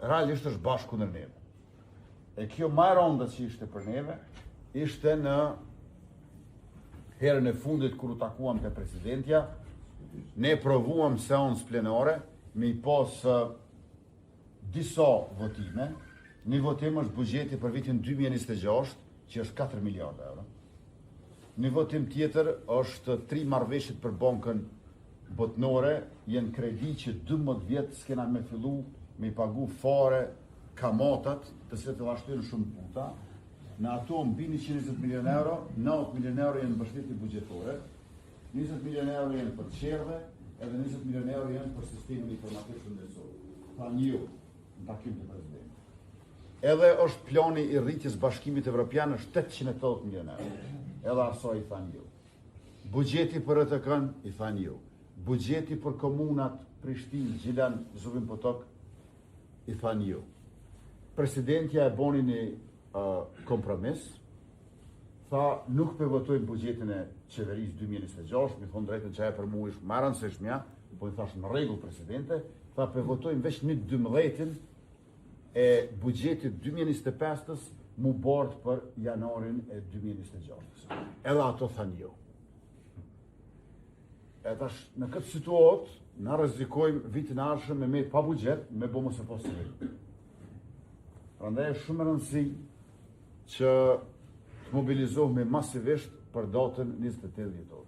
realisht është bashkë kundër neve. E kjo më e rënda që ishte për neve, ishte në herën e fundit kur u takuam te presidentja, ne provuam seancë plenare me i pas disa votime. Një votim është buxheti për vitin 2026, që është 4 miliardë euro. Një votim tjetër është 3 marrëveshjet për bankën botnore, jenë kredi që 12 vjetë s'kena me fillu me i pagu fare kamatat, të se të vashtojnë shumë puta. Në ato mbi 120 milion euro, 9 milion euro jenë mbështetje buxhetore, 20 milion euro jenë për qerve, edhe 20 milion euro jenë për sistemin informativ shëndetësor. Tha një në takim të presidenti. Edhe është plani i rritjes bashkimit evropian është 880 milion euro. Edhe asaj i thanë ju. Buxheti për ETK-n i thanë ju. Buxheti për komunat Prishtinë, Gjilan, Zubin Potok i thanë ju. Presidentja e boni një kompromis, tha nuk për votojnë buxhetin e qeverisë 2026, mi thonë drejtën që e për mu ishë marën se shmja, po i thash në rregull presidente, tha për votojnë veç një 12 e buxhetit 2025-ës mu bardë për janarin e 2026. Edhe ato thanë jo. E tash në këtë situatë, na rrezikojmë vitin e ardhshëm me pa buxhet, me bo mos e possibël. Prandaj është shumë e rëndësishme që të mobilizohemi masivisht për datën 28 dhjetor.